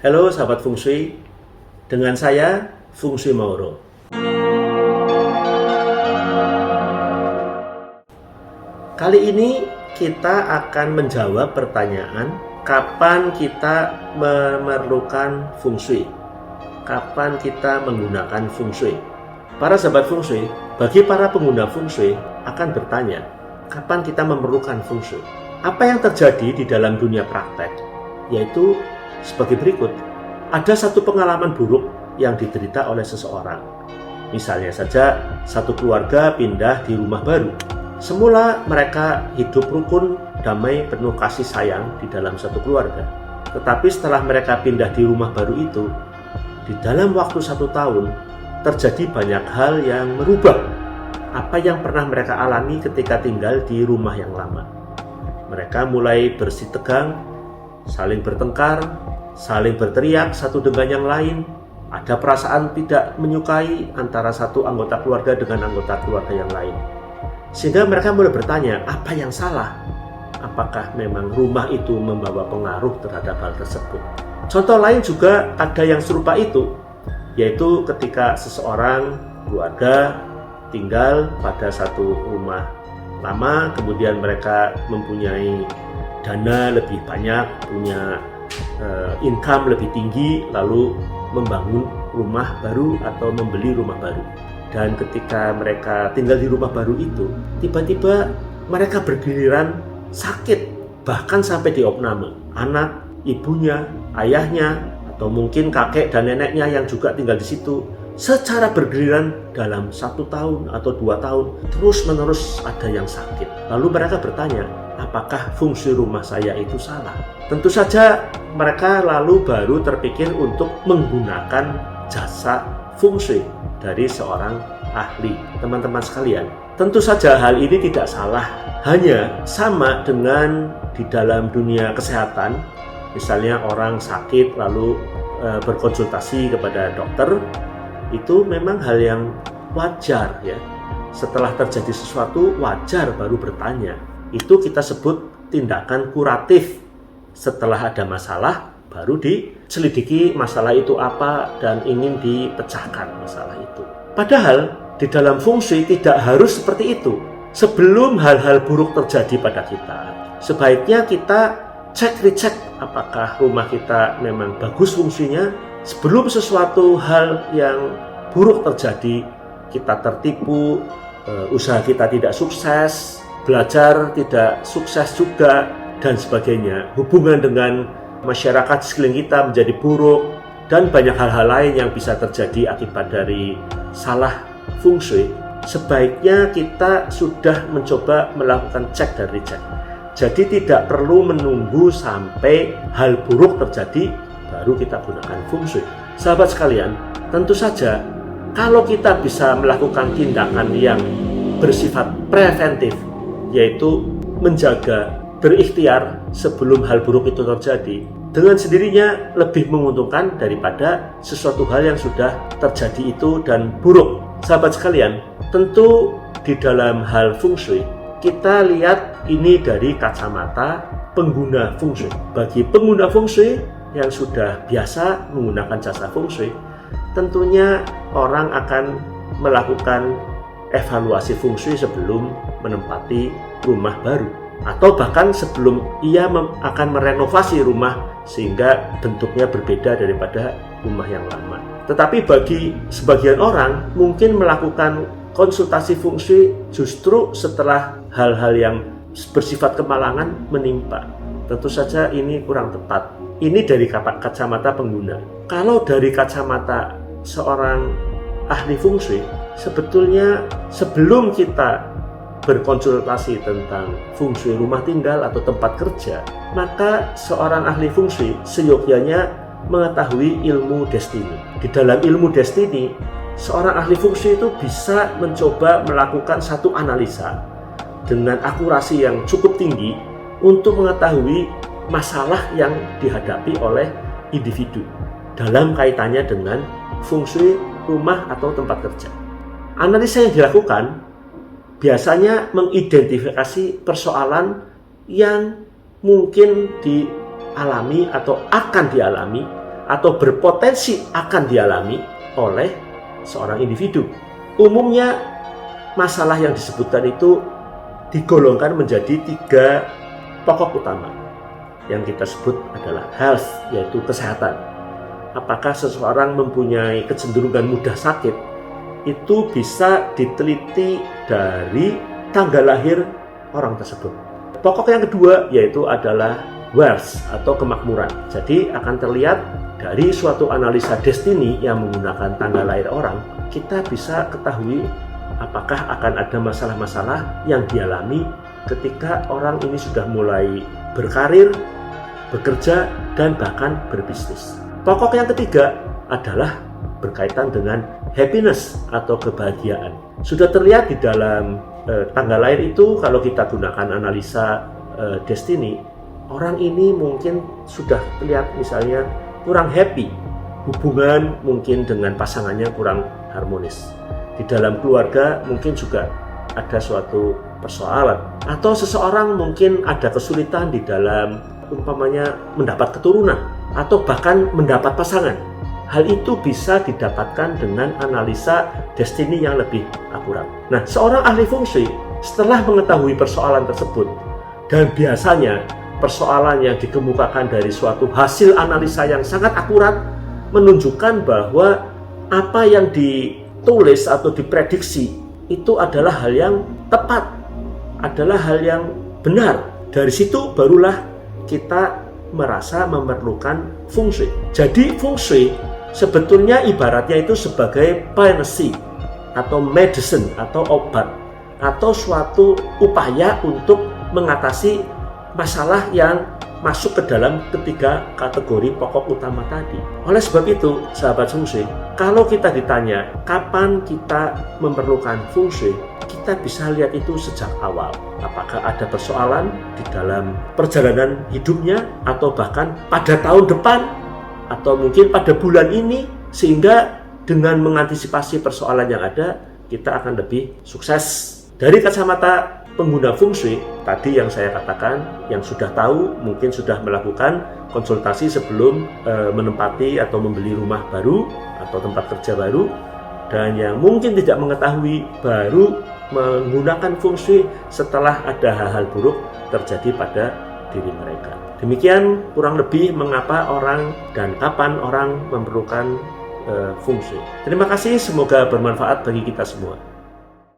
Halo sahabat Feng Shui, dengan saya Feng Shui Mauro. Kali ini kita akan menjawab pertanyaan kapan kita memerlukan Feng Shui, kapan kita menggunakan Feng Shui. Para sahabat Feng Shui, bagi para pengguna Feng Shui akan bertanya, kapan kita memerlukan Feng Shui? Apa yang terjadi di dalam dunia praktek? Yaitu sebagai berikut. Ada satu pengalaman buruk yang diderita oleh seseorang. Misalnya saja, satu keluarga pindah di rumah baru. Semula mereka hidup rukun, damai, penuh kasih sayang di dalam satu keluarga. Tetapi setelah mereka pindah di rumah baru itu, di dalam waktu 1 tahun, terjadi banyak hal yang merubah apa yang pernah mereka alami ketika tinggal di rumah yang lama. Mereka mulai bersih tegang, saling bertengkar, saling berteriak satu dengan yang lain. Ada perasaan tidak menyukai antara satu anggota keluarga dengan anggota keluarga yang lain. Sehingga mereka mulai bertanya, apa yang salah? Apakah memang rumah itu membawa pengaruh terhadap hal tersebut? Contoh lain juga ada yang serupa itu, yaitu ketika seseorang keluarga tinggal pada satu rumah lama, kemudian mereka mempunyai dana lebih banyak, punya income lebih tinggi, lalu membangun rumah baru atau membeli rumah baru. Dan ketika mereka tinggal di rumah baru itu, tiba-tiba mereka bergiliran sakit, bahkan sampai diopname. Anak, ibunya, ayahnya, atau mungkin kakek dan neneknya yang juga tinggal di situ, secara bergiliran dalam 1 tahun atau 2 tahun, terus-menerus ada yang sakit. Lalu mereka bertanya, apakah fungsi rumah saya itu salah? Tentu saja mereka lalu baru terpikir untuk menggunakan jasa Feng Shui dari seorang ahli. Teman-teman sekalian, tentu saja hal ini tidak salah, hanya sama dengan di dalam dunia kesehatan. Misalnya orang sakit lalu berkonsultasi kepada dokter, itu memang hal yang wajar ya. Setelah terjadi sesuatu, wajar baru bertanya. Itu kita sebut tindakan kuratif. Setelah ada masalah, baru diselidiki masalah itu apa dan ingin dipecahkan masalah itu. Padahal di dalam Feng Shui tidak harus seperti itu. Sebelum hal-hal buruk terjadi pada kita, sebaiknya kita recheck apakah rumah kita memang bagus fungsinya. Sebelum sesuatu hal yang buruk terjadi, kita tertipu, usaha kita tidak sukses, belajar tidak sukses juga, dan sebagainya. Hubungan dengan masyarakat sekeliling kita menjadi buruk, dan banyak hal-hal lain yang bisa terjadi akibat dari salah Feng Shui. Sebaiknya kita sudah mencoba melakukan cek dan recheck. Jadi tidak perlu menunggu sampai hal buruk terjadi baru kita gunakan Feng Shui. Sahabat sekalian, tentu saja kalau kita bisa melakukan tindakan yang bersifat preventif, yaitu menjaga, berikhtiar sebelum hal buruk itu terjadi, dengan sendirinya lebih menguntungkan daripada sesuatu hal yang sudah terjadi itu dan buruk. Sahabat sekalian, tentu di dalam hal Feng Shui, kita lihat ini dari kacamata pengguna Feng Shui. Bagi pengguna Feng Shui yang sudah biasa menggunakan jasa Feng Shui, tentunya orang akan melakukan evaluasi Feng Shui sebelum menempati rumah baru, atau bahkan sebelum ia akan merenovasi rumah sehingga bentuknya berbeda daripada rumah yang lama. Tetapi bagi sebagian orang mungkin melakukan konsultasi Feng Shui justru setelah hal-hal yang bersifat kemalangan menimpa. Tentu saja ini kurang tepat. Ini dari kacamata pengguna. Kalau dari kacamata seorang ahli Feng Shui, sebetulnya sebelum kita berkonsultasi tentang Feng Shui rumah tinggal atau tempat kerja, maka seorang ahli Feng Shui seyogyanya mengetahui ilmu destiny. Di dalam ilmu destiny, seorang ahli Feng Shui itu bisa mencoba melakukan satu analisa dengan akurasi yang cukup tinggi untuk mengetahui masalah yang dihadapi oleh individu dalam kaitannya dengan Feng Shui rumah atau tempat kerja. Analisa yang dilakukan biasanya mengidentifikasi persoalan yang mungkin dialami atau akan dialami atau berpotensi akan dialami oleh seorang individu. Umumnya masalah yang disebutkan itu digolongkan menjadi 3 pokok utama. Yang kita sebut adalah health, yaitu kesehatan. Apakah seseorang mempunyai kecenderungan mudah sakit? Itu bisa diteliti dari tanggal lahir orang tersebut. Pokok yang kedua yaitu adalah wealth atau kemakmuran. Jadi akan terlihat dari suatu analisa destiny yang menggunakan tanggal lahir orang, kita bisa ketahui apakah akan ada masalah-masalah yang dialami ketika orang ini sudah mulai berkarir, bekerja, dan bahkan berbisnis. Pokok yang ketiga adalah berkaitan dengan happiness atau kebahagiaan. Sudah terlihat di dalam tanggal lahir itu, kalau kita gunakan analisa destiny, orang ini mungkin sudah terlihat misalnya kurang happy, hubungan mungkin dengan pasangannya kurang harmonis. Di dalam keluarga mungkin juga ada suatu persoalan, atau seseorang mungkin ada kesulitan di dalam umpamanya mendapat keturunan atau bahkan mendapat pasangan. Hal itu bisa didapatkan dengan analisa destiny yang lebih akurat. Nah, seorang ahli feng shui setelah mengetahui persoalan tersebut, dan biasanya persoalan yang dikemukakan dari suatu hasil analisa yang sangat akurat menunjukkan bahwa apa yang ditulis atau diprediksi itu adalah hal yang tepat, adalah hal yang benar. Dari situ barulah kita merasa memerlukan feng shui. Jadi feng shui sebetulnya ibaratnya itu sebagai pharmacy atau medicine atau obat atau suatu upaya untuk mengatasi masalah yang masuk ke dalam ketiga kategori pokok utama tadi. Oleh sebab itu, sahabat feng shui, kalau kita ditanya kapan kita memerlukan feng shui, kita bisa lihat itu sejak awal. Apakah ada persoalan di dalam perjalanan hidupnya atau bahkan pada tahun depan atau mungkin pada bulan ini, sehingga dengan mengantisipasi persoalan yang ada, kita akan lebih sukses. Dari kacamata pengguna feng shui, tadi yang saya katakan, yang sudah tahu mungkin sudah melakukan konsultasi sebelum menempati atau membeli rumah baru atau tempat kerja baru, dan yang mungkin tidak mengetahui baru menggunakan feng shui setelah ada hal-hal buruk terjadi pada diri mereka. Demikian kurang lebih mengapa orang dan kapan orang memerlukan feng shui. Terima kasih, semoga bermanfaat bagi kita semua.